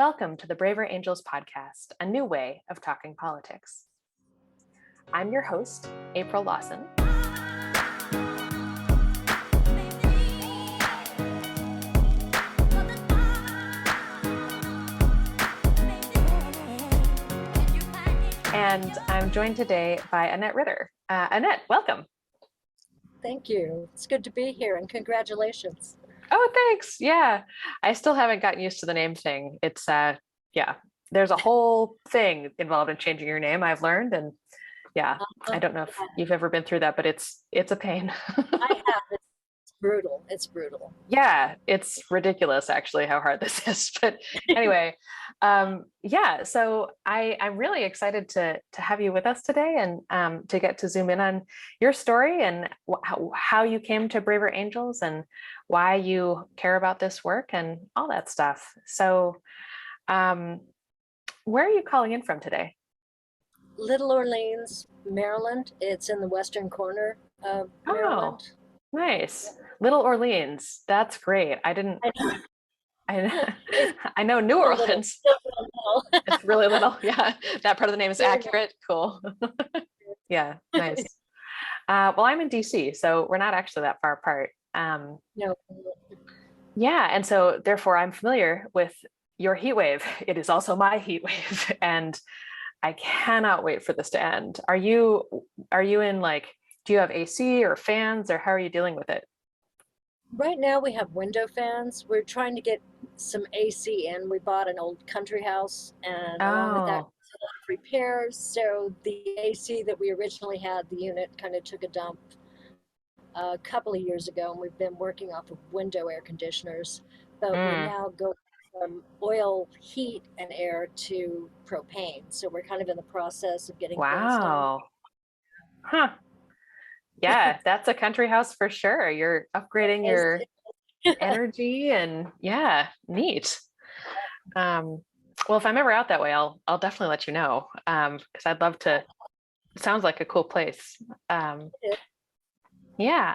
Welcome to the Braver Angels podcast, a new way of talking politics. I'm your host, April Lawson. And I'm joined today by Annette Ritter. Annette, welcome. Thank you. It's good to be here and congratulations. Oh, thanks. Yeah, I still haven't gotten used to the name thing. It's, there's a whole thing involved in changing your name, I've learned. And yeah, I don't know if you've ever been through that, but it's a pain. I have. It's brutal. It's brutal. Yeah, it's ridiculous actually how hard this is. But anyway, so I'm really excited to have you with us today and to get to zoom in on your story and how you came to Braver Angels and why you care about this work and all that stuff. So where are you calling in from today? Little Orleans, Maryland. It's in the western corner of Maryland. Oh, nice. Little Orleans. That's great. I know New Orleans. It's really little. Yeah, that part of the name is accurate. Cool. Yeah, nice. Well, I'm in DC, so we're not actually that far apart. No. Yeah, and so therefore I'm familiar with your heat wave. It is also my heat wave, and I cannot wait for this to end. Are you in do you have AC or fans, or how are you dealing with it? Right now we have window fans. We're trying to get some AC in. We bought an old country house, and along with that, a lot of repairs. So the AC that we originally had, the unit kind of took a dump a couple of years ago, and we've been working off of window air conditioners. But we're now going from oil heat and air to propane. So we're kind of in the process of getting things done. Wow. Huh. Yeah, that's a country house for sure. You're upgrading your energy and yeah, neat. Well, if I'm ever out that way, I'll definitely let you know. Because I'd love to. It sounds like a cool place. Yeah.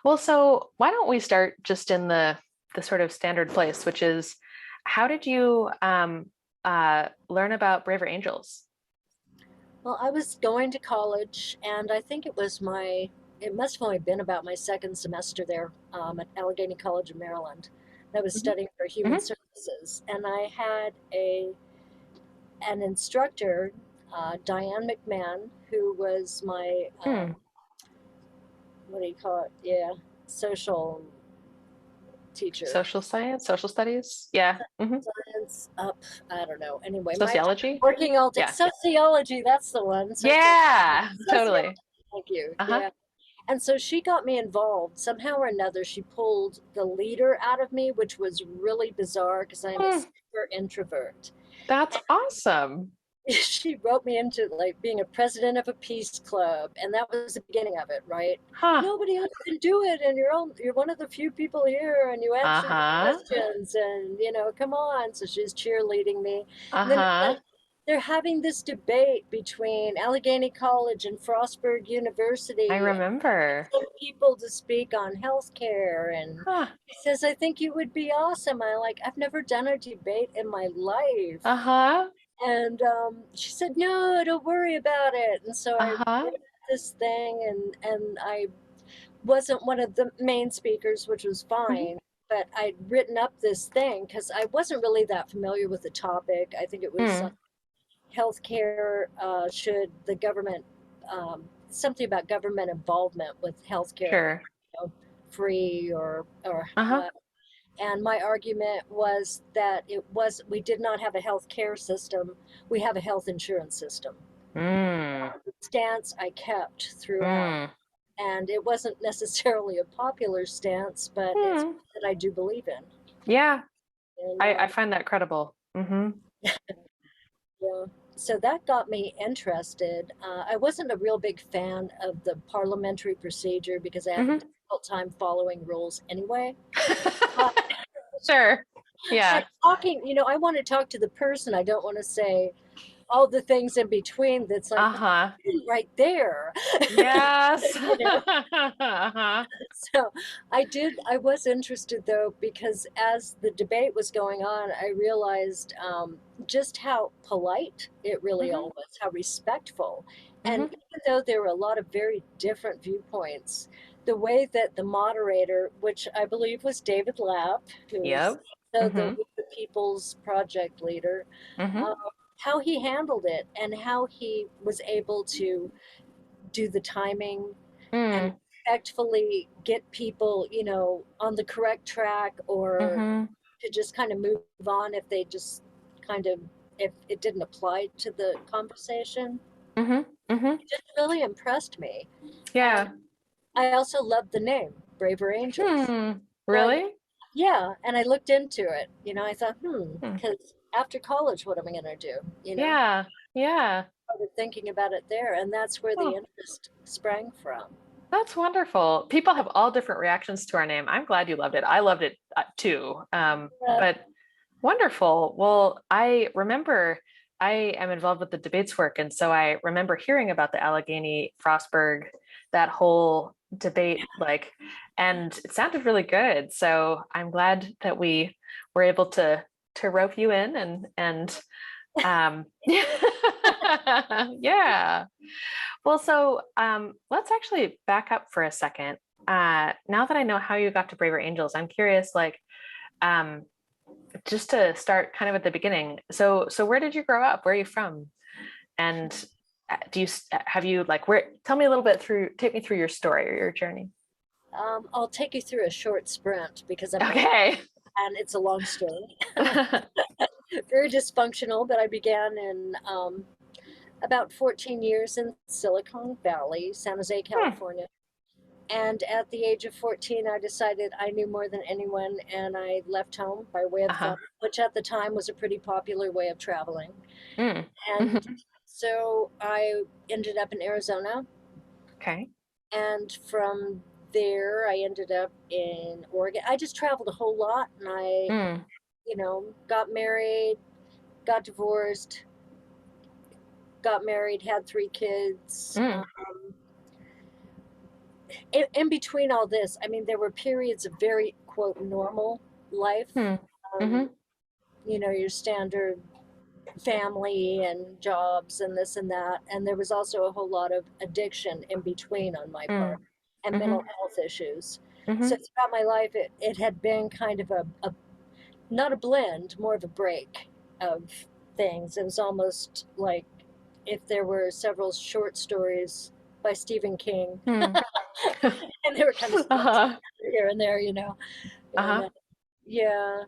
Well, so why don't we start just in the sort of standard place, which is how did you learn about Braver Angels? Well, I was going to college, and I think it must have only been about my second semester there at Allegheny College of Maryland. I was studying for human services, and I had an instructor, Diane McMahon, who was my, what do you call it? Yeah, social teacher. Social science, social studies. Yeah. Science I don't know. Anyway, sociology. Working all day. Yeah. Sociology, that's the one. Yeah, totally. Thank you. Yeah. And so she got me involved. Somehow or another, she pulled the leader out of me, which was really bizarre because I'm a super introvert. That's awesome. She wrote me into being a president of a peace club, and that was the beginning of it, right? Nobody else can do it, and you're one of the few people here, and you answer questions, and come on. So she's cheerleading me. Then they're having this debate between Allegheny College and Frostburg University. I remember. Some people to speak on healthcare, and he says, "I think you would be awesome." I've never done a debate in my life. And she said, "No, don't worry about it." And so I did this thing, and I wasn't one of the main speakers, which was fine. But I'd written up this thing because I wasn't really that familiar with the topic. I think it was healthcare. Should the government, something about government involvement with healthcare, free or and my argument was that we did not have a health care system. We have a health insurance system. The stance I kept throughout. And it wasn't necessarily a popular stance, but it's one that I do believe in. Yeah, and, I find that credible. Yeah. So that got me interested. I wasn't a real big fan of the parliamentary procedure because I had a difficult time following rules anyway. Sure. Yeah. Talking, I want to talk to the person. I don't want to say, all the things in between that's like right there. Yes. You know? So I was interested though, because as the debate was going on, I realized just how polite it really all was, how respectful. And even though there were a lot of very different viewpoints, the way that the moderator, which I believe was David Lapp, who's Yep. the People's Project leader, um, how he handled it and how he was able to do the timing and respectfully get people, on the correct track, or to just kind of move on if they just kind of, if it didn't apply to the conversation. It just really impressed me. And Yeah. I also loved the name, Braver Angels. So Really? yeah, and I looked into it. I thought, because after college, what am I going to do? Yeah. Yeah. Started thinking about it there, and that's where the Oh, interest sprang from. that's wonderful. People have all different reactions to our name. I'm glad you loved it. I loved it too. Yeah. But wonderful. Well, I remember I am involved with the debates work, and so I remember hearing about the Allegheny Frostburg, that whole debate, and it sounded really good. So I'm glad that we were able to rope you in and yeah. Well, so let's actually back up for a second. Now that I know how you got to Braver Angels, I'm curious, um, just to start kind of at the beginning. So where did you grow up? Where are you from? And have you tell me a little bit take me through your story or your journey. I'll take you through a short sprint because I'm old Okay. and it's a long story. Very dysfunctional, but I began in about 14 years in Silicon Valley, San Jose, California. And at the age of 14, I decided I knew more than anyone, and I left home by way of fun, which at the time was a pretty popular way of traveling. And so I ended up in Arizona. Okay. And from there, I ended up in Oregon. I just traveled a whole lot, and I, got married, got divorced, got married, had 3 kids. In between all this, I mean, there were periods of very, quote, normal life. Your standard family and jobs and this and that. And there was also a whole lot of addiction in between on my part, and mental health issues. So throughout my life, it had been kind of a not a blend, more of a break of things. It was almost like if there were several short stories by Stephen King, and they were kind of here and there, And, yeah.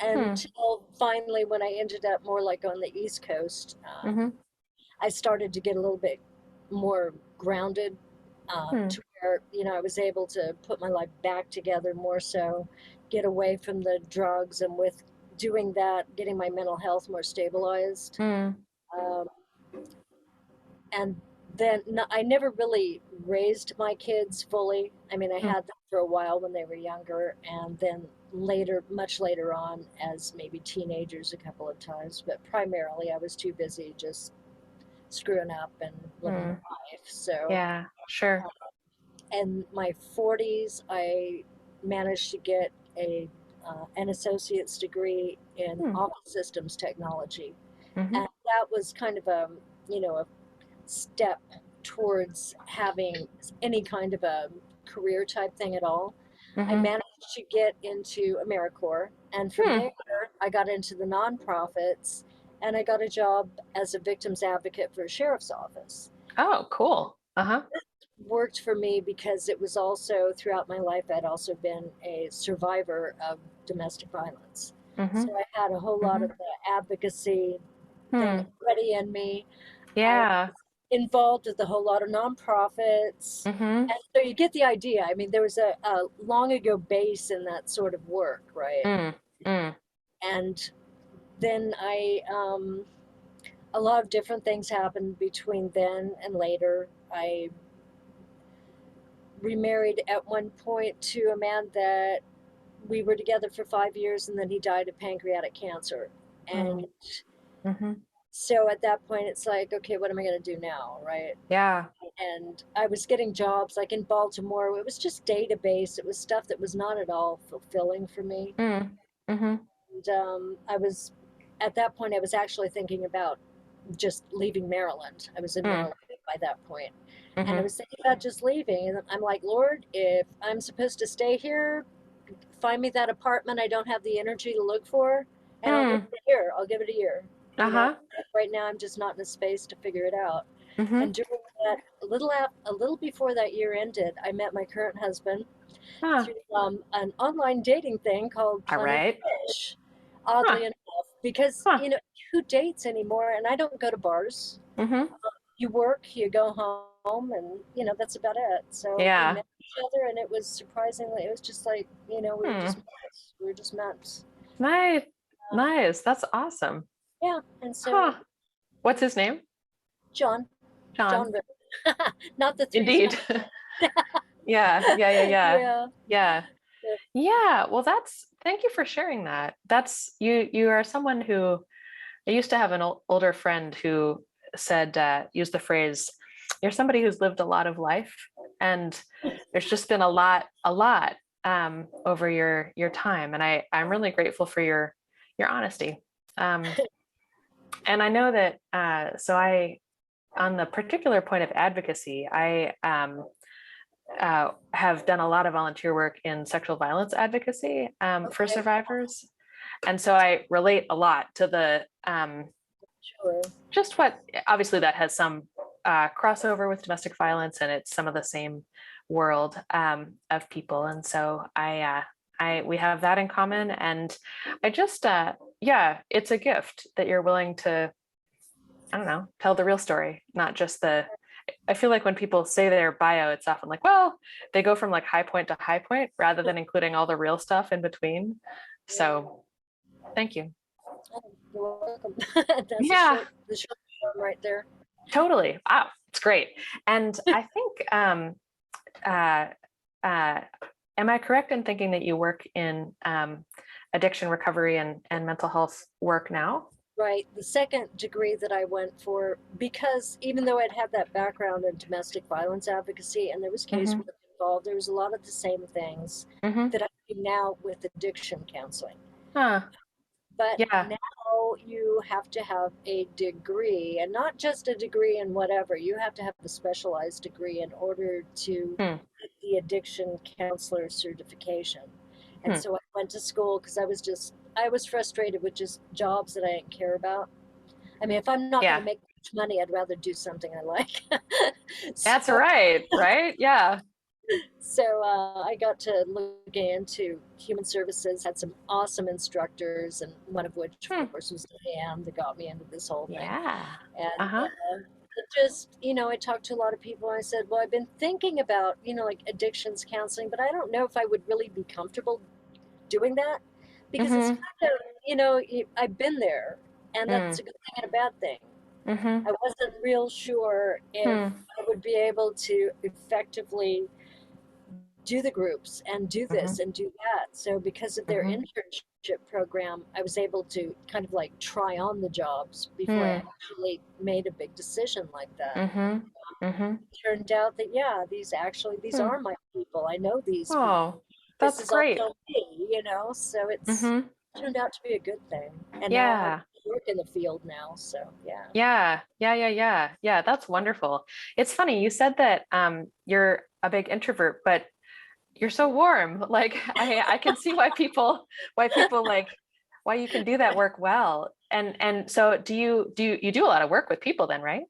Until finally, when I ended up more like on the East Coast, I started to get a little bit more grounded, to where, I was able to put my life back together more so, get away from the drugs, and with doing that, getting my mental health more stabilized. Um, and then I never really raised my kids fully. I mean, I had them for a while when they were younger, and then later, much later on, as maybe teenagers a couple of times, but primarily I was too busy just screwing up and living life. So, yeah, sure. in my 40s, I managed to get an associate's degree in office systems technology, and that was kind of a step towards having any kind of a career type thing at all. I managed to get into AmeriCorps, and from there, I got into the nonprofits, and I got a job as a victims advocate for a sheriff's office. Oh, cool. Worked for me because it was also, throughout my life, I'd also been a survivor of domestic violence. So I had a whole lot of the advocacy thing ready in me. I Yeah. involved with a whole lot of nonprofits. And so you get the idea. I mean, there was a long ago base in that sort of work, right? And then a lot of different things happened between then and later. I remarried at one point to a man that we were together for 5 years, and then he died of pancreatic cancer. And So at that point, it's like, okay, what am I going to do now? Right. Yeah. And I was getting jobs like in Baltimore. It was just database. It was stuff that was not at all fulfilling for me. Mm. Mm-hmm. And I was, at that point, I was actually thinking about just leaving Maryland. I was in Mm. Maryland by that point. And I Mm-hmm. was thinking about just leaving. And I'm like, Lord, if I'm supposed to stay here, find me that apartment I don't have the energy to look for, and I'll give Mm. it a year. I'll give it a year. You know, Uh-huh. right now I'm just not in a space to figure it out. Mm-hmm. And during that, a little before that year ended, I met my current husband Huh. through an online dating thing called All Plenty of right. Fish. Oddly Huh. enough, because Huh. who dates anymore? And I don't go to bars. Mm-hmm. You work, you go home, and that's about it. So we Yeah. met each other, and it was surprisingly, it was just like we were Hmm. just mates. We were just mates. Nice. Nice. That's awesome. Yeah, and so Huh. What's his name? John, John. John Ritter, not the three's Indeed. company. Yeah. Yeah. Yeah. Yeah. Yeah, Yeah. yeah, Yeah. Well, thank you for sharing that. You are someone who I used to have an older friend who said, used the phrase, you're somebody who's lived a lot of life. And there's just been a lot over your time. And I'm really grateful for your honesty. Um, and I know that, on the particular point of advocacy, I have done a lot of volunteer work in sexual violence advocacy for okay, survivors. And so I relate a lot to the sure. just what obviously that has some crossover with domestic violence, and it's some of the same world of people. And so we have that in common. And I just yeah, it's a gift that you're willing to, I don't know, tell the real story, not just the. I feel like when people say their bio, it's often like, well, they go from like high point to high point rather than including all the real stuff in between. So thank you. Oh, you're welcome. That's Yeah, the short form right there. totally. Wow, it's great. And I think, uh, uh, am I correct in thinking that you work in addiction recovery and mental health work now? Right. The second degree that I went for, because even though I'd had that background in domestic violence advocacy and there was Mm-hmm. casework involved, there was a lot of the same things Mm-hmm. that I do now with addiction counseling. Huh. But Yeah. now you have to have a degree, and not just a degree in whatever. You have to have a specialized degree in order to Hmm. get the addiction counselor certification. And Hmm. so I went to school because I was frustrated with just jobs that I didn't care about. I mean, if I'm not going Yeah. to make much money, I'd rather do something I like. That's so right. Right. Yeah. I got to look into human services, had some awesome instructors, and one of which, Hmm. of course, was Diane that got me into this whole thing. Yeah. And Uh-huh. it just, I talked to a lot of people and I said, well, I've been thinking about, like addictions counseling, but I don't know if I would really be comfortable doing that because it's Mm-hmm. kind of, I've been there, and that's Mm. a good thing and a bad thing. Mm-hmm. I wasn't real sure if Hmm. I would be able to effectively do the groups and do Mm-hmm. this and do that. So because of their Mm-hmm. internship program, I was able to kind of like try on the jobs before I Hmm. actually made a big decision like that. Mm-hmm. Mm-hmm. Turned out that yeah, these Hmm. are my people. I know these people. Oh, This that's is great. also me. So it's Mm-hmm. turned out to be a good thing. And now I Yeah. work in the field now. So yeah. Yeah. Yeah. Yeah. Yeah. Yeah. That's wonderful. It's funny. You said that you're a big introvert, but you're so warm. Like I can see why people like why you can do that work well. And so you do a lot of work with people then, right?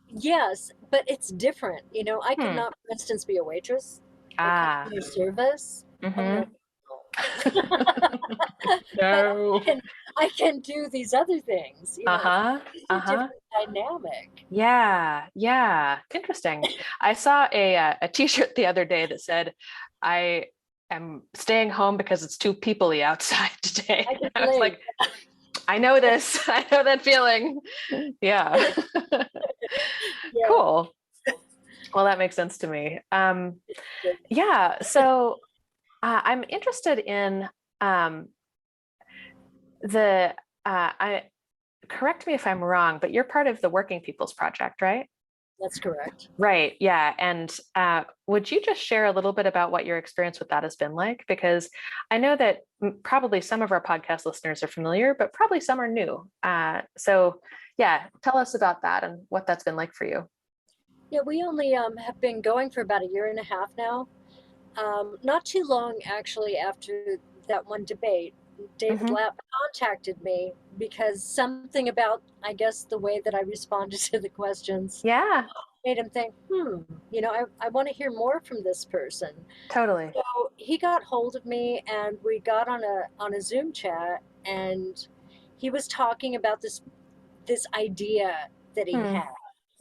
Yes, but it's different. I could Hmm. not, for instance, be a waitress or Ah. customer service. Oh no. Mm-hmm. But No. I can do these other things. Uh-huh. It's a Uh-huh. different dynamic. Yeah, yeah. Interesting. I saw a t-shirt the other day that said, I am staying home because it's too people-y outside today. I can I was relate. like, I know this. I know that feeling. Yeah. Yeah. Cool. Well, that makes sense to me. Yeah. So I'm interested in um, the I correct me if I'm wrong, but you're part of the Working People's Project, right? That's correct. Right. Yeah. And would you just share a little bit about what your experience with that has been like? Because I know that probably some of our podcast listeners are familiar, but probably some are new. So, yeah, tell us about that and what that's been like for you. Yeah, we only have been going for about a year and a half now. Not too long, actually, after that one debate, David Mm-hmm. Lapp contacted me because something about, I guess, the way that I responded to the questions Yeah, made him think, I want to hear more from this person. totally. So he got hold of me and we got on a Zoom chat, and he was talking about this idea that he Hmm. had.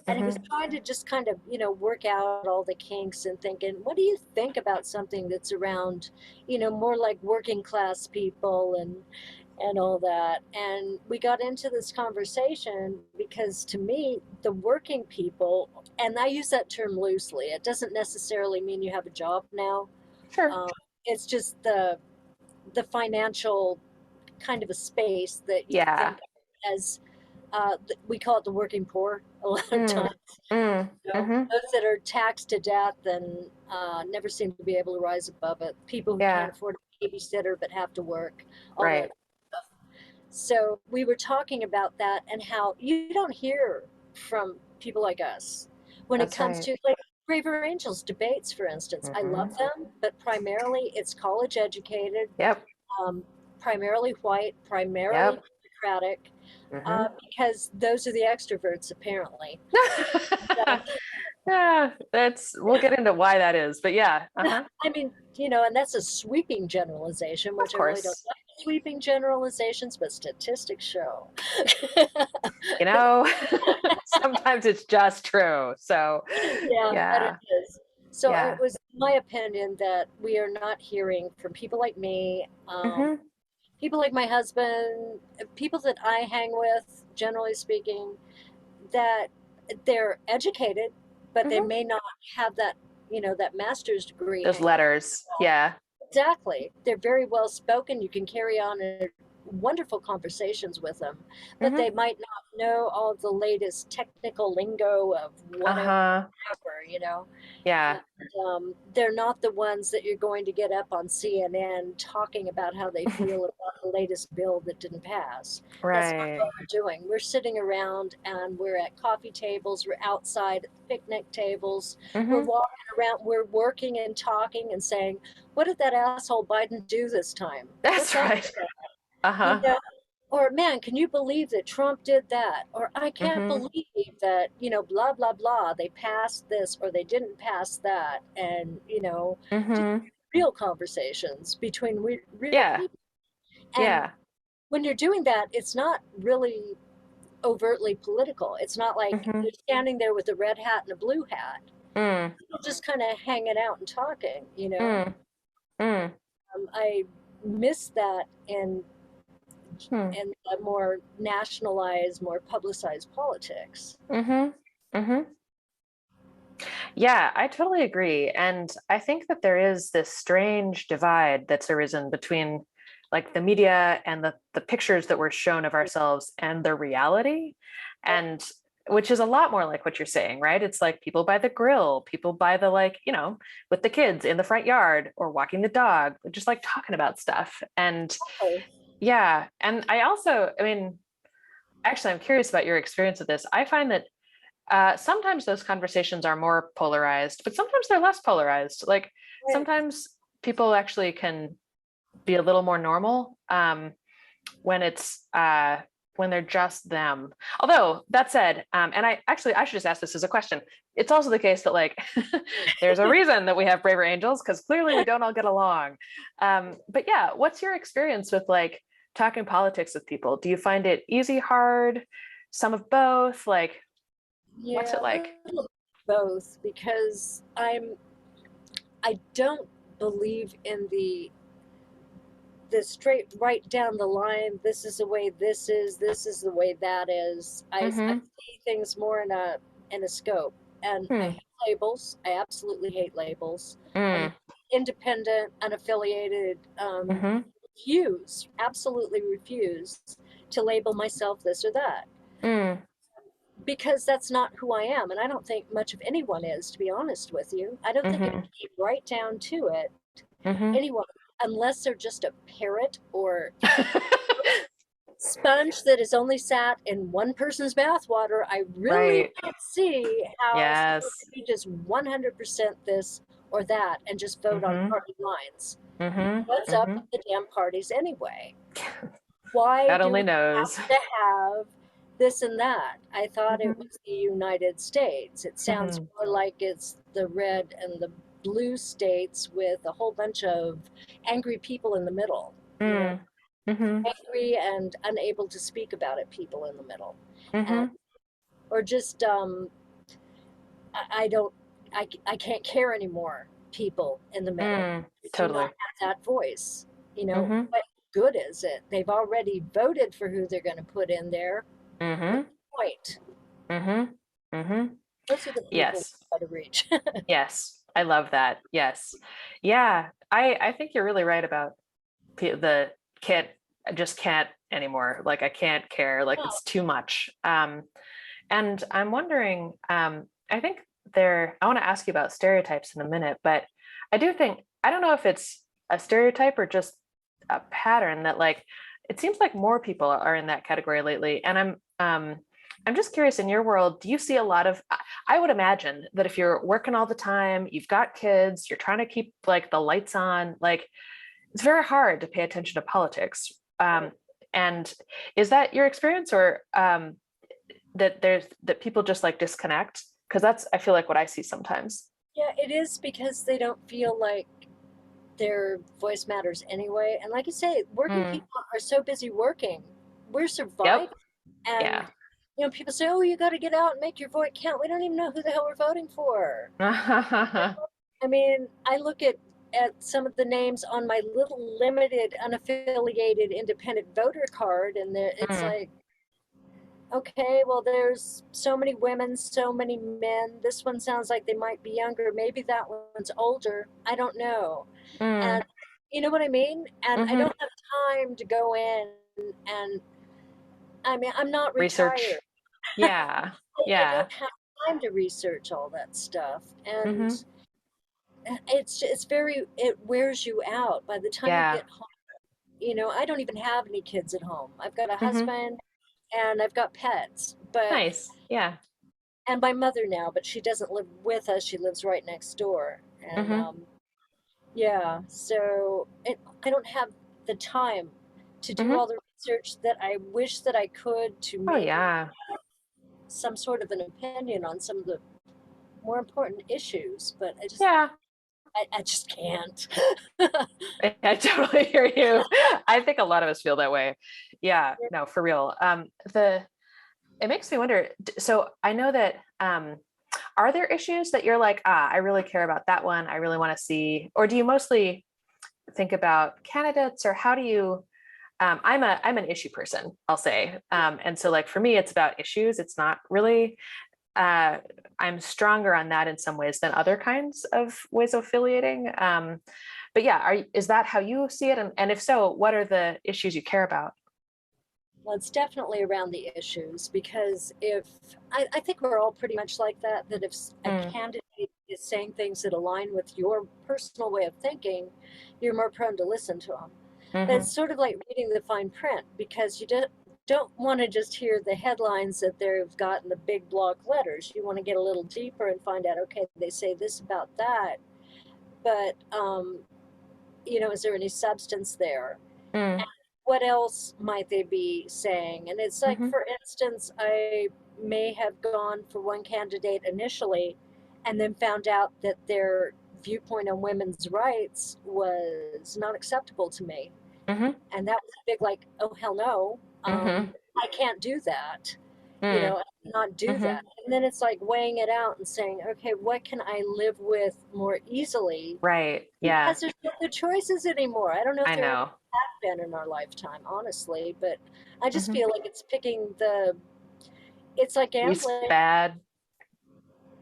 And he was Mm-hmm. trying to just kind of, work out all the kinks and thinking, what do you think about something that's around, more like working class people and all that. And we got into this conversation because to me, the working people, and I use that term loosely, it doesn't necessarily mean you have a job now. Sure. Um, it's just the financial kind of a space that you Yeah. think as we call it the working poor a lot of Mm. times. Mm. Mm-hmm. Those that are taxed to death and never seem to be able to rise above it. People who can't Yeah. afford a babysitter but have to work, all Right. that stuff. So we were talking about that and how you don't hear from people like us when it That's comes right. to like Braver Angels debates, for instance. I Mm-hmm. love them, but primarily it's college educated, Yep. um, primarily white, primarily Yep. Democratic, Mm-hmm. because those are the extroverts apparently. Yeah, we'll get into why that is, but yeah. Uh-huh. I mean, and that's a sweeping generalization, Of which I really don't course. like sweeping generalizations, but statistics show. You know, sometimes it's just true. So, Yeah, and it yeah. is. So it Yeah. was my opinion that we are not hearing from people like me, Mm-hmm. people like my husband, people that I hang with, generally speaking, that they're educated, but they Mm-hmm. may not have that master's degree Those hanging on. letters. Yeah. Exactly. They're very well spoken. You can carry on wonderful conversations with them, but Mm-hmm. they might not know all the latest technical lingo of whatever, Uh-huh. Yeah. And they're not the ones that you're going to get up on CNN talking about how they feel about the latest bill that didn't pass. That's not Right. what we're doing. We're sitting around and we're at coffee tables, we're outside at picnic tables, we're Mm-hmm. walking around, we're working and talking and saying, what did that asshole Biden do this time? That's What's up right. with that? You Uh-huh. know, or man, can you believe that Trump did that? Or I can't Mm-hmm. believe that, blah, blah, blah, they passed this or they didn't pass that. And, just Mm-hmm. real conversations between real Yeah. people. And Yeah. when you're doing that, it's not really overtly political. It's not like Mm-hmm. you're standing there with a red hat and a blue hat. Mm. You're just kind of hanging out and talking. Mm. Mm. I miss that Hmm. in the more nationalized, more publicized politics. Mm-hmm. Mm-hmm. Yeah, I totally agree. And I think that there is this strange divide that's arisen between like the media and the pictures that we're shown of ourselves and the reality. And which is a lot more like what you're saying, right? It's like people by the grill, people by the like, with the kids in the front yard or walking the dog, just like talking about stuff. And Oh, yeah. And I mean, actually, I'm curious about your experience with this. I find that sometimes those conversations are more polarized, but sometimes they're less polarized. Like right. sometimes people actually can be a little more normal when when they're just them. Although that said, and I should just ask this as a question. It's also the case that like there's a reason that we have braver angels because clearly we don't all get along. But yeah, what's your experience with like talking politics with people? Do you find it easy, hard, some of both? Like, what's Yeah, it a like? little both because I don't believe in the straight right down the line. This is the way this is the way that is. I Mm-hmm. see things more in a scope, and I Hmm. hate labels. I absolutely hate labels. I Mm. independent, unaffiliated, Mm-hmm. refuse, absolutely refuse to label myself this or that. Mm. Because that's not who I am. And I don't think much of anyone is, to be honest with you. I don't think if you get right down to it, anyone, unless they're just a parrot or sponge that is only sat in one person's bathwater, I really can't see how someone could be just 100% this or that and just vote on party lines. What's up with the damn parties anyway? Why God do only we knows. have to have this and that? I thought it was the United States. It sounds more like it's the red and the blue states with a whole bunch of angry people in the middle. You know, angry and unable to speak about it people in the middle. And, or just I don't I can't care anymore people in the middle. Do not have that voice. You know, what good is it? They've already voted for who they're going to put in there. What's the point? Those are the people we try to reach. Yes, I love that. Yes. Yeah, I think you're really right about the I just can't anymore. Like I can't care, like it's too much. And I'm wondering, I think I want to ask you about stereotypes in a minute, but I do think, I don't know if it's a stereotype or just a pattern that like, it seems like more people are in that category lately. And I'm just curious, in your world, do you see a lot of, I would imagine that if you're working all the time, you've got kids, you're trying to keep like the lights on, like it's very hard to pay attention to politics. And is that your experience, or that people just like disconnect? Because that's, I feel like, what I see sometimes. Yeah, it is because they don't feel like their voice matters anyway. And like you say, working people are so busy working. We're surviving. And people say, oh, you got to get out and make your voice count. We don't even know who the hell we're voting for. I mean, I look at some of the names on my little limited, unaffiliated, independent voter card, and it's like, okay, well, there's so many women, so many men. This one sounds like they might be younger. Maybe that one's older. I don't know. And you know what I mean? And I don't have time to go in and, I mean, I'm not Research. retired. Yeah. I don't have time to research all that stuff. And it wears you out by the time you get home. I don't even have any kids at home. I've got a husband and I've got pets, but nice. Yeah. and my mother now, but she doesn't live with us. She lives right next door. And yeah, so I don't have the time to do all the research that I wish that I could to maybe some sort of an opinion on some of the more important issues, but I just can't. I totally hear you. I think a lot of us feel that way. Yeah, no, for real. It makes me wonder. So I know that, are there issues that you're like, I really care about that one, I really want to see, or do you mostly think about candidates, or how do you, I'm an issue person, I'll say. And so like, for me, it's about issues. It's not really, I'm stronger on that in some ways than other kinds of ways of affiliating. But yeah, is that how you see it? And if so, what are the issues you care about? Well, it's definitely around the issues, because if I think we're all pretty much like that, that if a candidate is saying things that align with your personal way of thinking, you're more prone to listen to them. But it's sort of like reading the fine print, because you don't want to just hear the headlines that they've got in the big block letters. You want to get a little deeper and find out, okay, they say this about that, but is there any substance there? What else might they be saying? And it's like, for instance, I may have gone for one candidate initially and then found out that their viewpoint on women's rights was not acceptable to me. And that was a big, like, oh, hell no, I can't do that, not do that. And then it's like weighing it out and saying, okay, what can I live with more easily? Right. Yeah. Because there's no good choices anymore. I don't know if I there know. have been in our lifetime, honestly, but I just feel like it's it's like Least gambling. bad.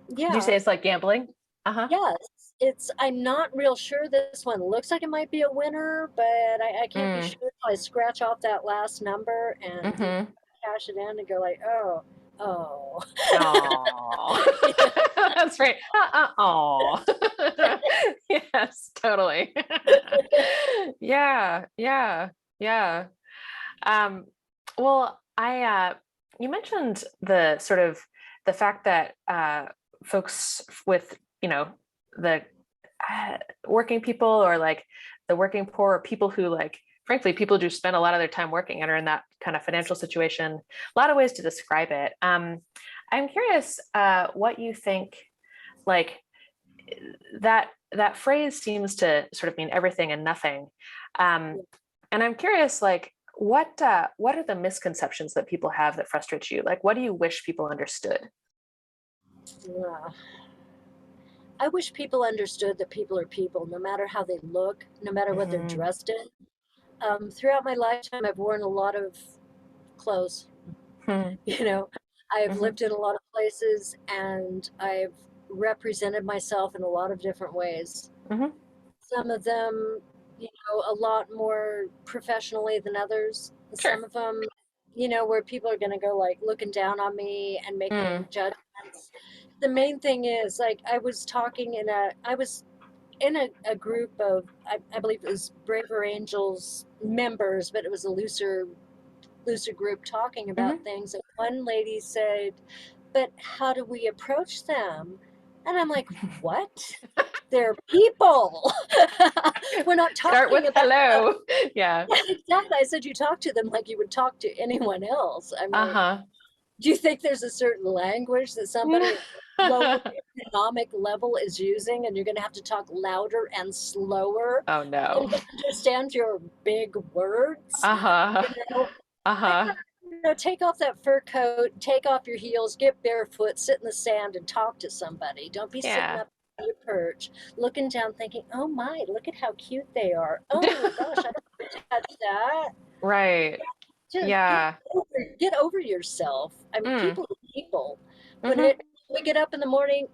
Did you Yeah. say it's like gambling? Yes. I'm not real sure this one looks like it might be a winner, but I can't be sure until I scratch off that last number and cash it in and go like, oh. That's right. Oh. Yes, totally. Yeah. Well, you mentioned the sort of the fact that folks with, the working people, or like the working poor, or people who, like, frankly, people who spend a lot of their time working and are in that kind of financial situation, a lot of ways to describe it. I'm curious what you think, like, that phrase seems to sort of mean everything and nothing. And I'm curious, like, what are the misconceptions that people have that frustrate you? Like, what do you wish people understood? I wish people understood that people are people, no matter how they look, no matter what they're dressed in. Throughout my lifetime, I've worn a lot of clothes. I've lived in a lot of places, and I've represented myself in a lot of different ways. Some of them, a lot more professionally than others. Sure. Some of them, where people are going to go like looking down on me and making judgments. The main thing is, like, I was in a group of, I believe it was Braver Angels members, but it was a looser group talking about things. And one lady said, but how do we approach them? And I'm like, what? They're people. We're not talking Start with about hello. Yeah. Exactly. I said, you talk to them like you would talk to anyone else. I mean, do you think there's a certain language that somebody at lower economic level is using, and you're going to have to talk louder and slower? Oh no. To understand your big words. Take off that fur coat, take off your heels, get barefoot, sit in the sand and talk to somebody. Don't be sitting up on your perch, looking down thinking, oh my, look at how cute they are. Oh my gosh, I don't want to touch that. Right. Just get over yourself. I mean, people are people. When we get up in the morning,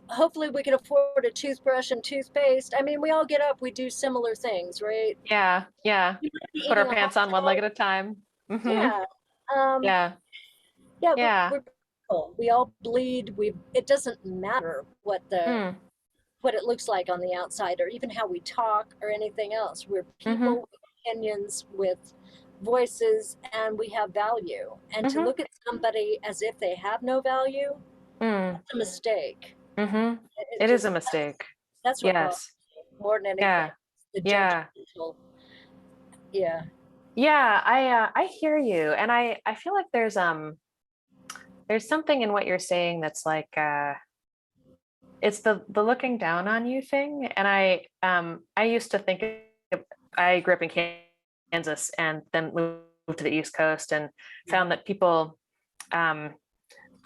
hopefully we can afford a toothbrush and toothpaste. I mean, we all get up, we do similar things, right? Yeah. Put our pants on one leg at a time. Yeah. We're people. We all bleed. It doesn't matter what it looks like on the outside, or even how we talk or anything else. We're people with opinions, with voices, and we have value. And to look at somebody as if they have no value, that's a mistake. It is a mistake. That's what bothers me more than anything. The judgmental. I hear you, and I feel like there's something in what you're saying that's like it's the looking down on you thing. And I used to think I grew up in Kansas and then moved to the East Coast and found that people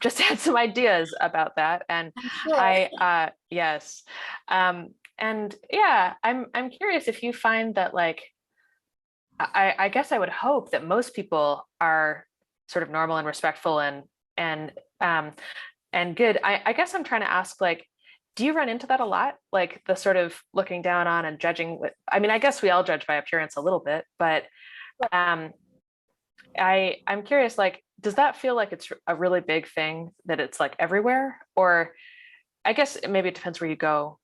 just had some ideas about that. And I'm curious if you find that, like, I guess I would hope that most people are sort of normal and respectful and good. I guess I'm trying to ask, like, do you run into that a lot? Like the sort of looking down on and judging with, I mean, I guess we all judge by appearance a little bit, but I'm curious, like, does that feel like it's a really big thing, that it's like everywhere? Or I guess maybe it depends where you go.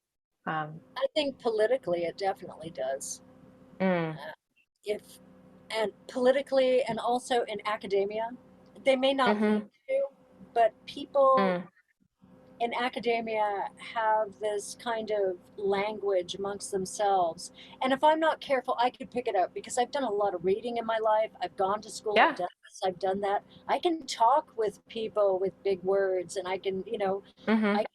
I think politically it definitely does. And politically, and also in academia, they may not mean to, but people in academia have this kind of language amongst themselves. And if I'm not careful, I could pick it up, because I've done a lot of reading in my life. I've gone to school, I've done this, I've done that. I can talk with people with big words, and I can, I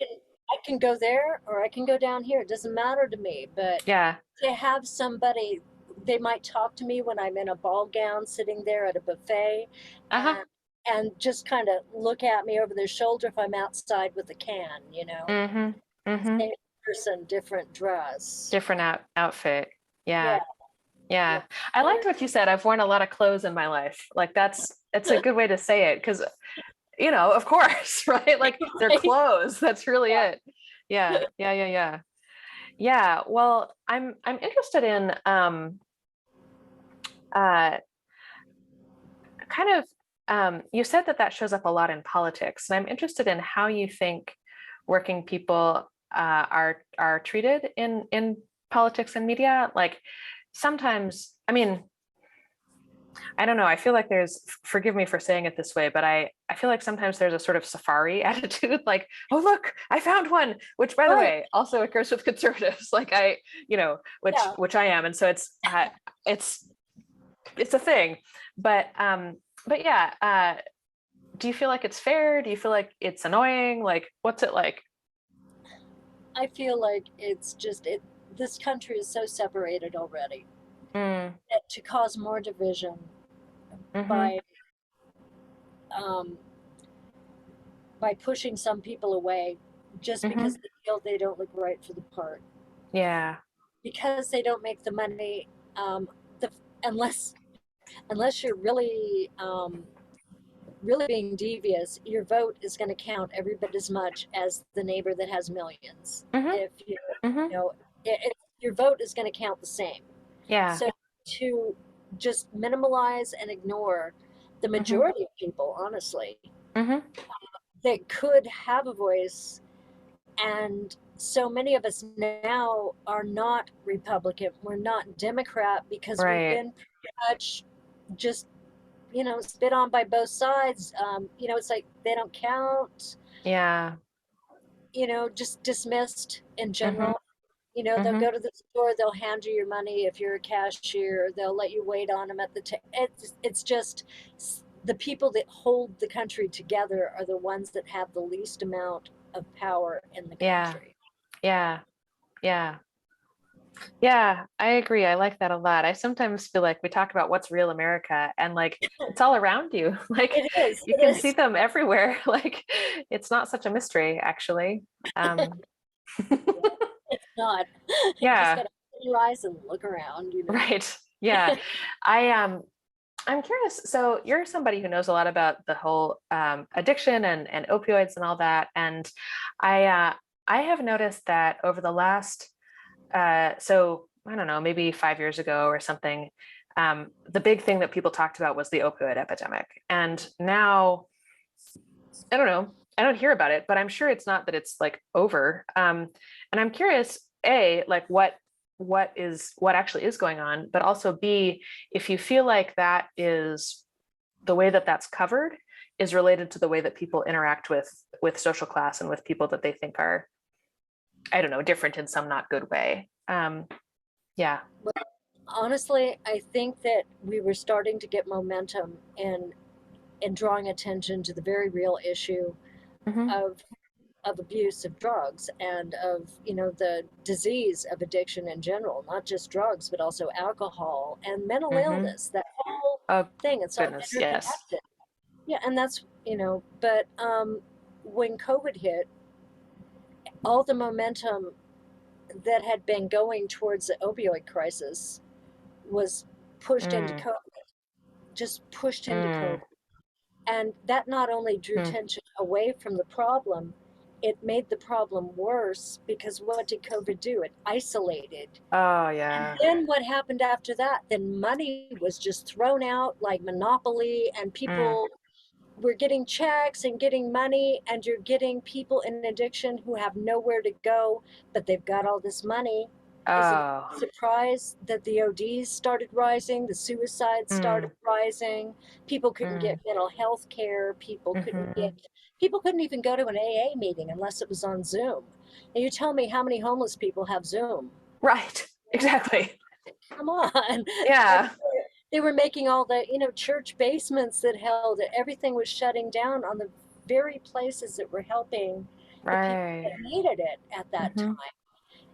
can go there or I can go down here. It doesn't matter to me. But to have somebody, they might talk to me when I'm in a ball gown sitting there at a buffet, and just kind of look at me over their shoulder if I'm outside with a can, Same person, different dress. Different outfit. Yeah. I liked what you said. I've worn a lot of clothes in my life. Like it's a good way to say it, because, of course, right? Like they're clothes. That's really it. Yeah. Yeah. Yeah. Yeah. Yeah. Well, I'm interested in uh kind of you said that that shows up a lot in politics, and I'm interested in how you think working people are treated in politics and media. Like sometimes, I mean, I don't know. I feel like there's, forgive me for saying it this way, but I feel like sometimes there's a sort of safari attitude, like, oh, look, I found one, which by the Right. way, also occurs with conservatives, like Yeah. which I am. And so it's, it's a thing, but yeah, do you feel like it's fair? Do you feel like it's annoying? Like, what's it like? I feel like it's just this country is so separated already Mm, that to cause more division mm-hmm, by um, by pushing some people away just mm-hmm. because they feel they don't look right for the part, Yeah. because they don't make the money, the unless you're really really being devious, your vote is going to count every bit as much as the neighbor that has millions. Mm-hmm, If you, mm-hmm. you know, your vote is going to count the same. Yeah. So to just minimalize and ignore the Mm-hmm, majority of people, honestly, mm-hmm. that could have a voice, and so many of us now are not Republican, we're not Democrat, because we've Right. been pretty much just spit on by both sides. It's like they don't count, Yeah. just dismissed in Mm-hmm, general. They'll mm-hmm. go to the store, they'll hand you your money if you're a cashier, they'll let you wait on them at the it's just the people that hold the country together are the ones that have the least amount of power in the Yeah. country. Yeah. Yeah. Yeah, I agree. I like that a lot. I sometimes feel like we talk about what's real America and like it's all around you. Like It is. you It can see is. them everywhere. Like it's not such a mystery, actually. Um, Yeah, it's not. You just yeah, gotta open your eyes and look around. right. Yeah. I I'm curious. So you're somebody who knows a lot about the whole addiction and opioids and all that. And I have noticed that over the last so I don't know, maybe 5 years ago or something, the big thing that people talked about was the opioid epidemic. And now, I don't know, I don't hear about it, but I'm sure it's not that it's like over. And I'm curious, A, like what actually is going on, but also B, if you feel like that is the way that that's covered is related to the way that people interact with social class and with people that they think are, I don't know, different in some not good way. Yeah. Honestly, I think that we were starting to get momentum in drawing attention to the very real issue Hmm. of abuse of drugs, and of the disease of addiction in general, not just drugs but also alcohol and mental Hmm. illness, that whole Oh, thing. It's all goodness, yes. interconnected. Yeah, and that's but when COVID hit, all the momentum that had been going towards the opioid crisis was pushed into Mm, COVID, just pushed into mm, COVID. And that not only drew mm. tension away from the problem, it made the problem worse, because what did COVID do? It isolated. Oh, And yeah. then what happened after that? Then money was just thrown out like monopoly, and Mm. people were getting checks and getting money, and you're getting people in addiction who have nowhere to go, but they've got all this money. Is it Oh. a surprise that the ODs started rising, the suicides started Mm, rising? People couldn't mm, get mental health care. hmm. People couldn't even go to an AA meeting unless it was on Zoom. And you tell me how many homeless people have Zoom? Right. Exactly. Come on. And Yeah. they were making all the church basements that held it. Everything was shutting down on the very places that were helping the people that Right. needed it at that Hmm. time.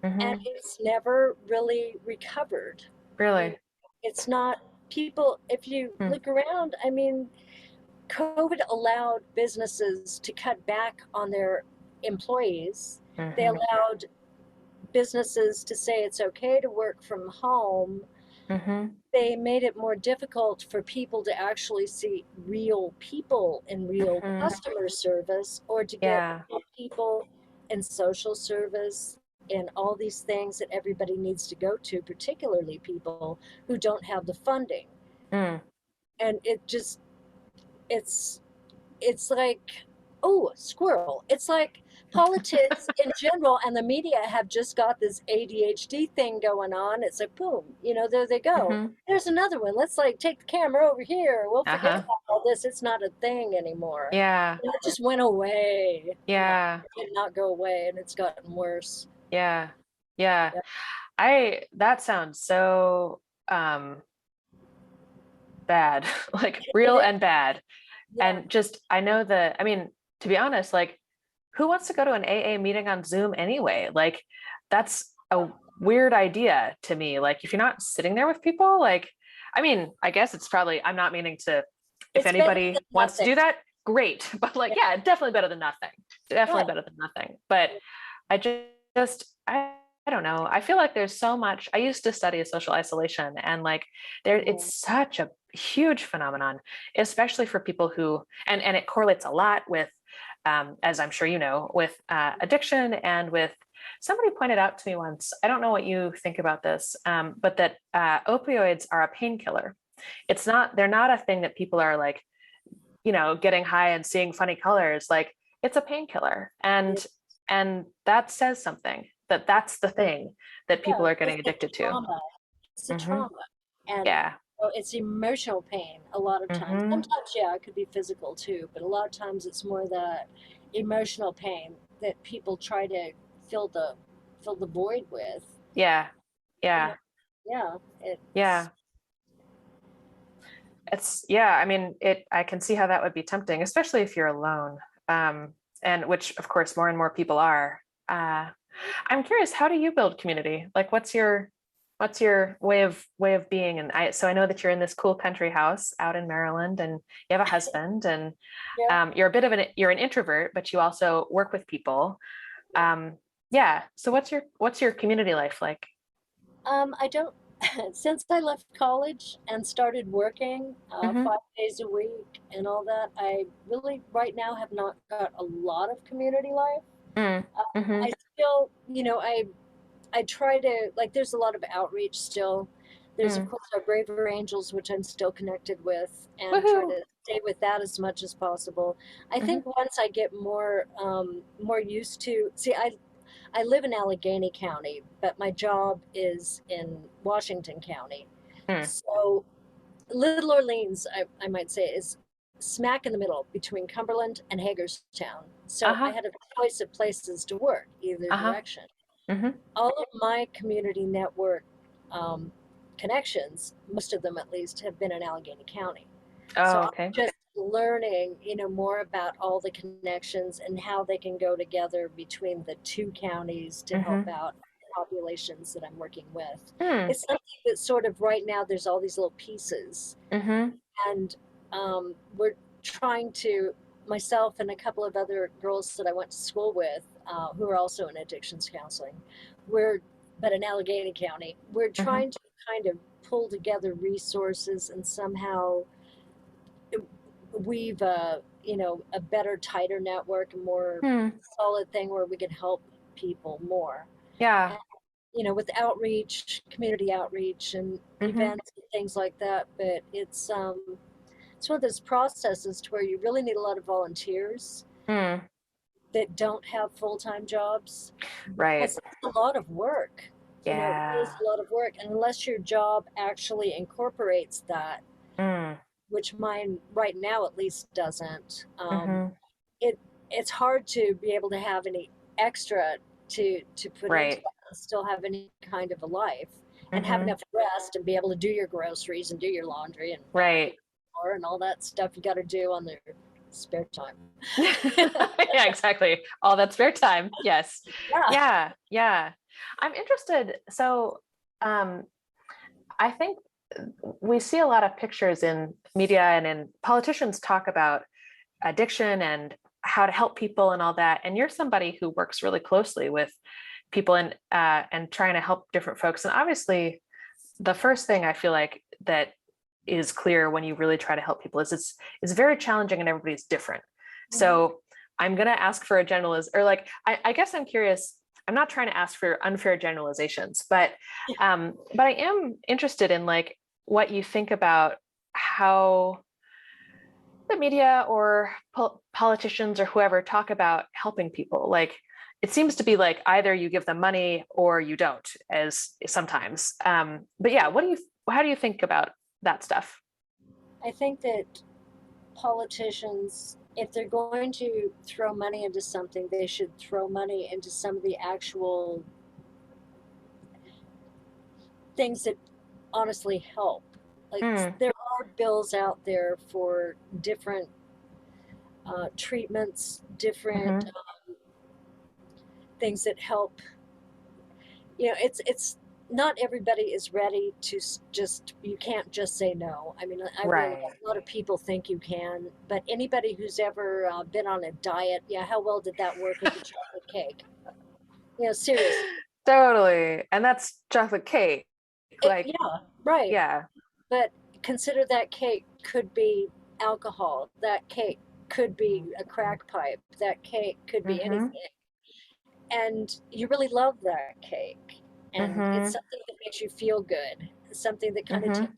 And Hmm. it's never really recovered. You know, Really. it's not people. If you Mm, look around, I mean, COVID allowed businesses to cut back on their employees. They hmm. allowed businesses to say it's okay to work from home. Hmm. They made it more difficult for people to actually see real people in real Hmm. customer service, or to get Yeah. real people in social service, in all these things that everybody needs to go to, particularly people who don't have the funding. Mm. And it's it's like, oh, squirrel. It's like politics in general and the media have just got this ADHD thing going on. It's like, boom, there they go. Mm-hmm. There's another one. Let's like take the camera over here. We'll forget Uh-huh. about all this. It's not a thing anymore. Yeah. And it just went away. Yeah. It did not go away, and it's gotten worse. Yeah. Yeah. Yeah. That sounds so bad, like It real is. and bad. Yeah. And just, I know that, I mean, to be honest, like who wants to go to an AA meeting on Zoom anyway? Like that's a weird idea to me. Like if you're not sitting there with people, like, I mean, I guess it's probably, I'm not meaning to, if It's better anybody than wants to nothing. do that, great. But like, yeah, definitely better than nothing. Definitely Right. better than nothing. But I I don't know. I feel like there's so much. I used to study social isolation, and like it's such a huge phenomenon, especially for people who, and it correlates a lot with, as I'm sure you know, with addiction, and with, somebody pointed out to me once, I don't know what you think about this, but that opioids are a painkiller. They're not a thing that people are like, getting high and seeing funny colors. Like it's a painkiller, and that says something, that's the thing that people are getting addicted to. It's a Mm-hmm. trauma. And Yeah. it's emotional pain a lot of times. Mm-hmm. Sometimes, yeah, it could be physical too, but a lot of times it's more that emotional pain that people try to fill the void with. Yeah. Yeah. Yeah. Yeah. Yeah, I mean, I can see how that would be tempting, especially if you're alone. And which of course more and more people are. I'm curious, how do you build community? Like what's your way of being? And so I know that you're in this cool country house out in Maryland, and you have a husband, and you're you're an introvert, but you also work with people. Yeah. So what's your community life like? I don't, since I left college and started working Mm-hmm. 5 days a week and all that, I really right now have not got a lot of community life. Mm-hmm. I still, I try to, like, there's a lot of outreach still. There's, of course, our Braver Angels, which I'm still connected with, and try Woohoo. to stay with that as much as possible. I Mm-hmm. think once I get more used to, see, I live in Allegheny County, but my job is in Washington County. Mm. So Little Orleans, I might say, is smack in the middle between Cumberland and Hagerstown. So I Uh-huh. had a choice of places to work, either Uh-huh. direction. Mm-hmm. All of my community network um, connections, most of them at least, have been in Allegheny County. So Oh, I'm okay. just learning, more about all the connections and how they can go together between the two counties to help Mm-hmm. out populations that I'm working with. Mm. It's something that sort of right now there's all these little pieces, Mm-hmm. and we're trying to, myself and a couple of other girls that I went to school with, who are also in addictions counseling, but in Allegheny County, we're Mm-hmm. trying to kind of pull together resources and somehow weave a better, tighter network, a more Hmm. solid thing where we can help people more. Yeah. And, with outreach, community outreach, and Mm-hmm. events and things like that. But it's one of those processes to where you really need a lot of volunteers Hmm. that don't have full-time jobs, Right. because it's a lot of work. It is Yeah. a lot of work, and unless your job actually incorporates that, Mm. which mine right now at least doesn't, Mm-hmm. it it's hard to be able to have any extra to put into Right. that and still have any kind of a life and have Mm-hmm. enough rest and be able to do your groceries and do your laundry and Right. and all that stuff you got to do on their spare time. Yeah, exactly. All that spare time. Yes. Yeah. Yeah. Yeah. I'm interested. So, I think we see a lot of pictures in media and in politicians talk about addiction and how to help people and all that. And you're somebody who works really closely with people and trying to help different folks. And obviously, the first thing I feel like that is clear when you really try to help people is it's very challenging and everybody's different. So I'm going to ask for a or like, I guess I'm curious. I'm not trying to ask for unfair generalizations, but I am interested in like what you think about how the media or politicians or whoever talk about helping people. Like, it seems to be like either you give them money or you don't, as sometimes. But yeah, how do you think about that stuff? I think that politicians, if they're going to throw money into something, they should throw money into some of the actual things that honestly help. Like, there are bills out there for different treatments, different things that help. It's not everybody is ready to just, you can't just say no. I mean, I realize Right. a lot of people think you can, but anybody who's ever been on a diet, yeah, how well did that work with the chocolate cake? Seriously. Totally. And that's chocolate cake. Like, Yeah, right. yeah. But consider that cake could be alcohol. That cake could be a crack pipe. That cake could be anything. And you really love that cake. And it's something that makes you feel good. Something that kind of takes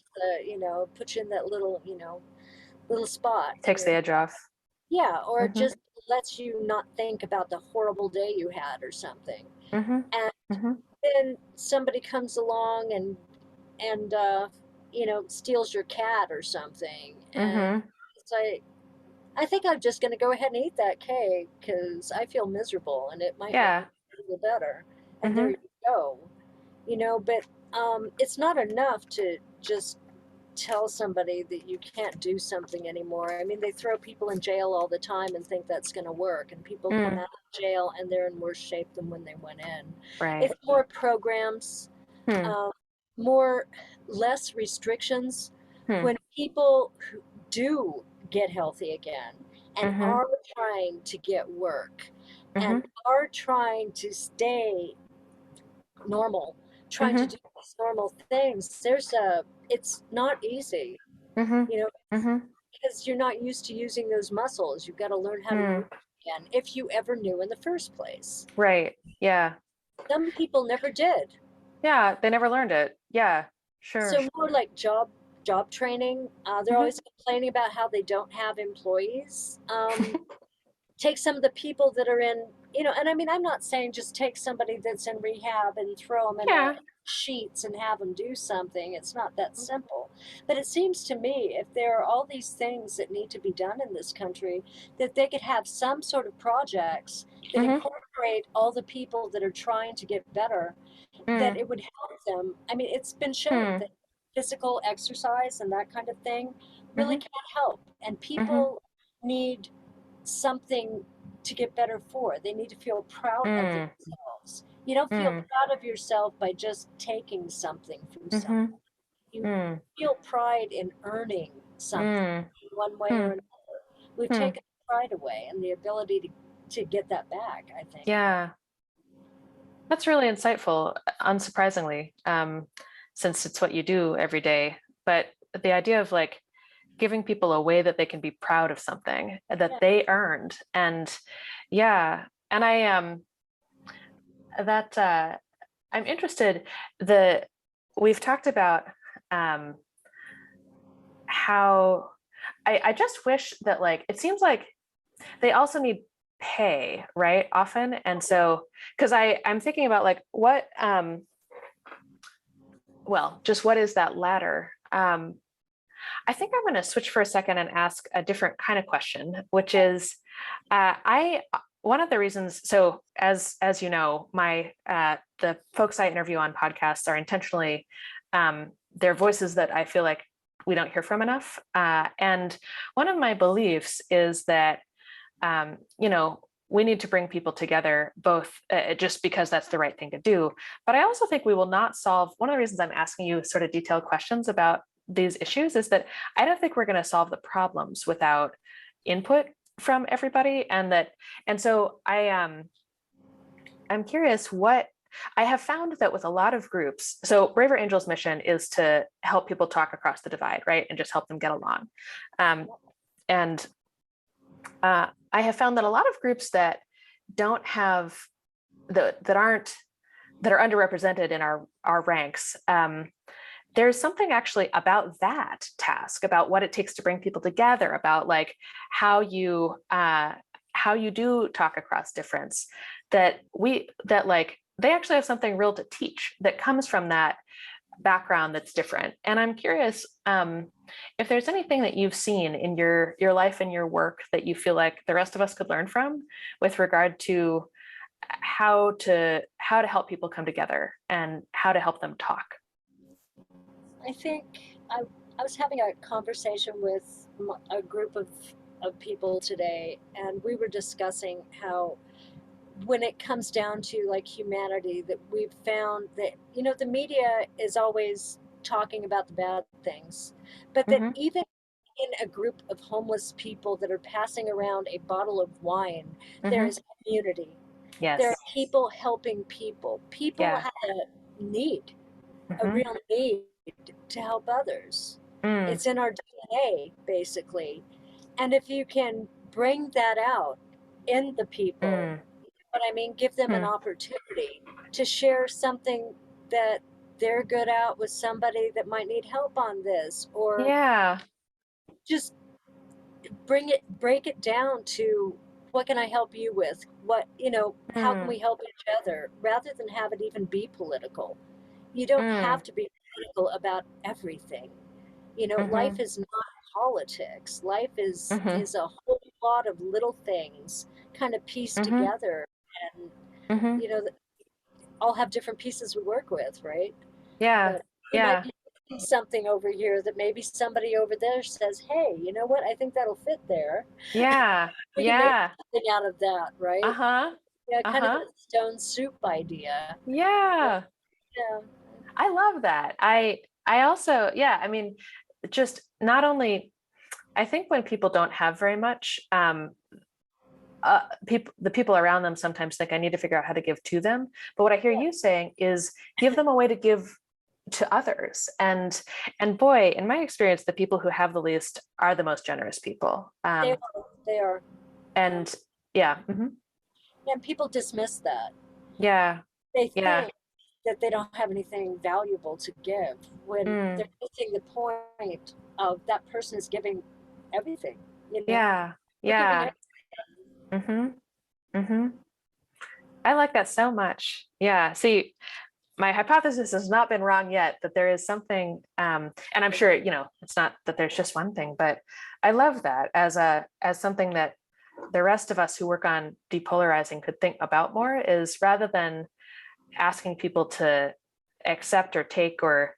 puts you in that little spot in Takes your the head. edge off. Yeah, or just lets you not think about the horrible day you had or something. And then somebody comes along and steals your cat or something. And it's like, I think I'm just going to go ahead and eat that cake because I feel miserable and it might make Yeah. me feel better. And there you go. But it's not enough to just tell somebody that you can't do something anymore. I mean, they throw people in jail all the time and think that's going to work. And people come out of jail and they're in worse shape than when they went in. Right. It's more programs, less restrictions. When people who do get healthy again and are trying to get work and are trying to stay normal, trying to do these normal things, it's not easy, because you're not used to using those muscles. You've got to learn how to use them again, if you ever knew in the first place. Right. Yeah. Some people never did. Yeah, they never learned it. Yeah, sure. So more like job training. They're always complaining about how they don't have employees. Take some of the people that are in, and I mean, I'm not saying just take somebody that's in rehab and throw them in a sheets and have them do something. It's not that simple. But it seems to me, if there are all these things that need to be done in this country, that they could have some sort of projects that incorporate all the people that are trying to get better, that it would help them. I mean, it's been shown that physical exercise and that kind of thing really can help. And people need something to get better for. They need to feel proud of themselves. You don't feel proud of yourself by just taking something from someone. You feel pride in earning something one way or another. We've taken pride away and the ability to get that back, I think. Yeah. That's really insightful, unsurprisingly, since it's what you do every day. But the idea of like giving people a way that they can be proud of something that they earned. And yeah, and I'm interested we've talked about how I just wish that, like, it seems like they also need pay, right? Often. And so, because I'm thinking about like what just what is that ladder? I think I'm going to switch for a second and ask a different kind of question, which is, one of the reasons. So as you know, the folks I interview on podcasts are intentionally, they're voices that I feel like we don't hear from enough. And one of my beliefs is that, we need to bring people together, both just because that's the right thing to do. But I also think we will not solve, one of the reasons I'm asking you sort of detailed questions about these issues is that I don't think we're going to solve the problems without input from everybody. And so I'm curious what I have found that with a lot of groups. So Braver Angels mission is to help people talk across the divide, right? And just help them get along. I have found that a lot of groups that don't have that are underrepresented in our ranks, there's something actually about that task, about what it takes to bring people together, about like how you do talk across difference, that like they actually have something real to teach that comes from that background that's different. And I'm curious if there's anything that you've seen in your life and your work that you feel like the rest of us could learn from with regard to how to help people come together and how to help them talk. I think I was having a conversation with a group of people today, and we were discussing how when it comes down to like humanity, that we've found that, you know, the media is always talking about the bad things, but that even in a group of homeless people that are passing around a bottle of wine, there is community. Yes. There are people helping people. People have a need, a real need to help others. It's in our DNA, basically. And if you can bring that out in the people, but I mean, give them an opportunity to share something that they're good at with somebody that might need help on this, or just break it down to, what can I help you with? What, you know, how can we help each other, rather than have it even be political. You don't have to be political about everything. You know, life is not politics. Life is a whole lot of little things kind of pieced together, and you know, all have different pieces we work with, right? But we might be doing something over here that maybe somebody over there says, hey, you know what, I think that'll fit there. We can make something out of that, right? Kind of a stone soup idea. Yeah, I love that. I also, I mean, just not only, I think when people don't have very much, the people around them sometimes think I need to figure out how to give to them. But what I hear you saying is give them a way to give to others. And boy, in my experience, the people who have the least are the most generous people. They are. And and people dismiss that. They think that they don't have anything valuable to give, when they're missing the point of that person is giving everything. You know? I like that so much. See, my hypothesis has not been wrong yet, that there is something, and I'm sure, you know, it's not that there's just one thing, but I love that as something that the rest of us who work on depolarizing could think about more, is rather than asking people to accept or take or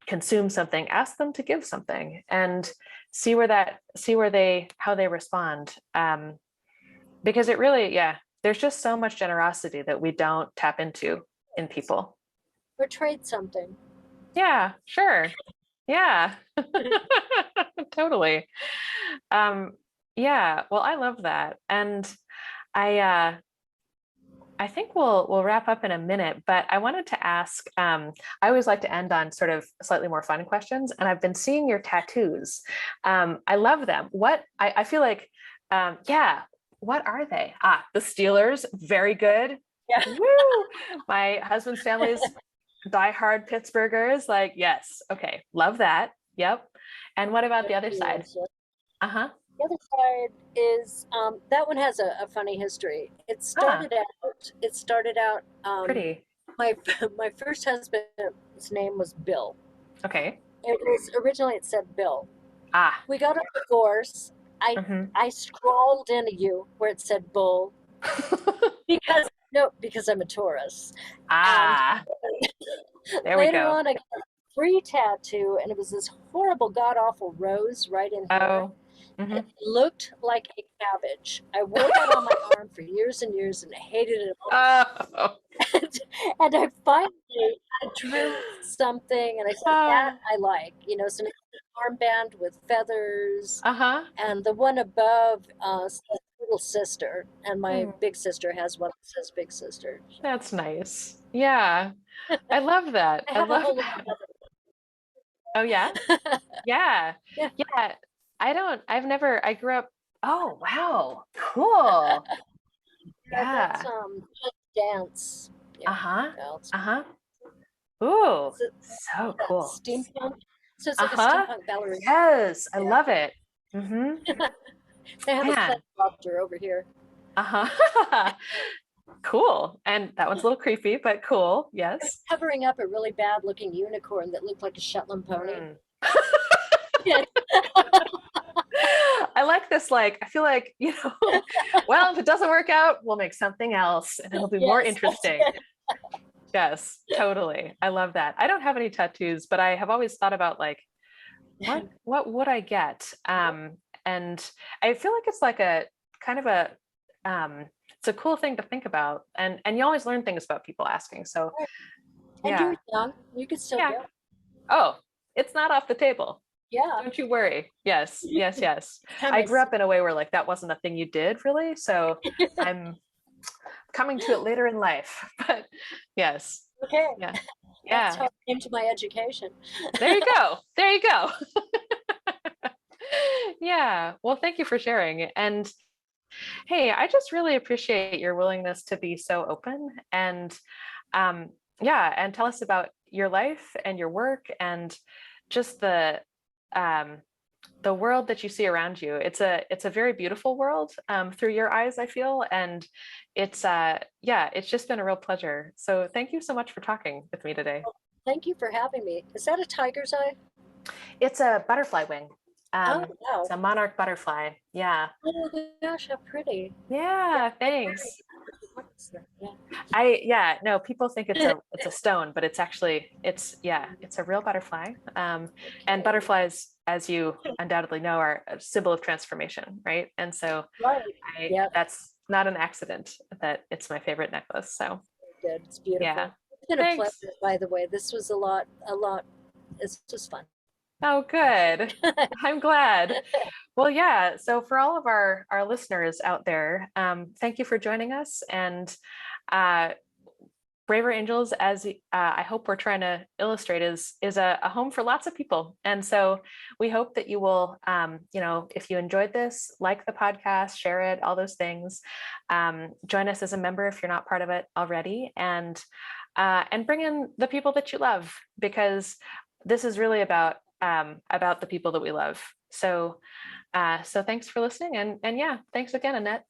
consume something, ask them to give something and see how they respond. Because it really, there's just so much generosity that we don't tap into in people. Or trade something. Yeah, sure. Yeah, totally. Well, I love that. And I think we'll wrap up in a minute, but I wanted to ask, I always like to end on sort of slightly more fun questions, and I've been seeing your tattoos. I love them. I feel like, what are they? The Steelers, very good. Woo! My husband's family's diehard Pittsburghers, like, yes, okay, love that. Yep. And what about the other side? The other side is, that one has a funny history. It started out. Pretty. My first husband's name was Bill. Okay. Originally it said Bill. We got a divorce. I scrawled in a U where it said Bull because I'm a Taurus. There we go. Later on, I got a free tattoo, and it was this horrible, god awful rose right in here. It looked like a cabbage. I wore that on my arm for years and years, and I hated it all. And I finally drew something, and I said, that I like, you know, some armband with feathers. And the one above says little sister, and my big sister has one that says big sister. That's nice. Yeah, I love that. I love that. Oh yeah, yeah. I grew up Oh, wow. Cool. That's Yeah. dance. Yeah. Uh-huh. That's Uh-huh. Ooh, so that cool. steampunk. So it's like a Uh-huh. steampunk ballerina. Yes, I Yeah. love it. Mm-hmm. They have a Man. set doctor over here. Uh-huh. Cool. And that one's a little creepy, but cool. Yes. Covering up a really bad looking unicorn that looked like a Shetland pony. Mm. Yeah. I like this, like, I feel like, well, if it doesn't work out, we'll make something else and it'll be more Yes, that's interesting. it. Yes, totally. I love that. I don't have any tattoos, but I have always thought about like, what would I get? And I feel like it's like a kind of a it's a cool thing to think about. And you always learn things about people asking. So And yeah. you're young. You could still Yeah. go. Oh, it's not off the table. Yeah. Don't you worry. Yes, yes, yes. Time I I grew up in a way where like that wasn't a thing you did really. So I'm coming to it later in life. But yes. Okay. Yeah. That's Yeah. how I came to my education. There you go. There you go. Yeah. Well, thank you for sharing. And hey, I just really appreciate your willingness to be so open and yeah, and tell us about your life and your work and just um, the world that you see around you. It's a very beautiful world through your eyes, I feel, and yeah, it's just been a real pleasure. So thank you so much for talking with me today. Thank you for having me. Is that a tiger's eye? It's a butterfly wing. Oh, It's wow. a monarch butterfly. Yeah. Oh my gosh, how pretty. Yeah, Yeah, I agree. thanks. Yeah. Yeah, no, people think it's a stone, but it's actually it's a real butterfly. And Okay. butterflies, as you undoubtedly know, are a symbol of transformation, right? And so Right. Yeah, that's not an accident that it's my favorite necklace. So good. It's yeah, beautiful. It's been a thanks. pleasure, by the way. This was a lot. It's just fun. Oh, good. I'm glad. Well, yeah. So for all of our listeners out there, thank you for joining us. And uh, Braver Angels, as I hope we're trying to illustrate, is a home for lots of people. And so we hope that you will, if you enjoyed this, like the podcast, share it, all those things. Join us as a member if you're not part of it already, and bring in the people that you love, because this is really about the people that we love. So, so thanks for listening, and yeah, thanks again, Annette.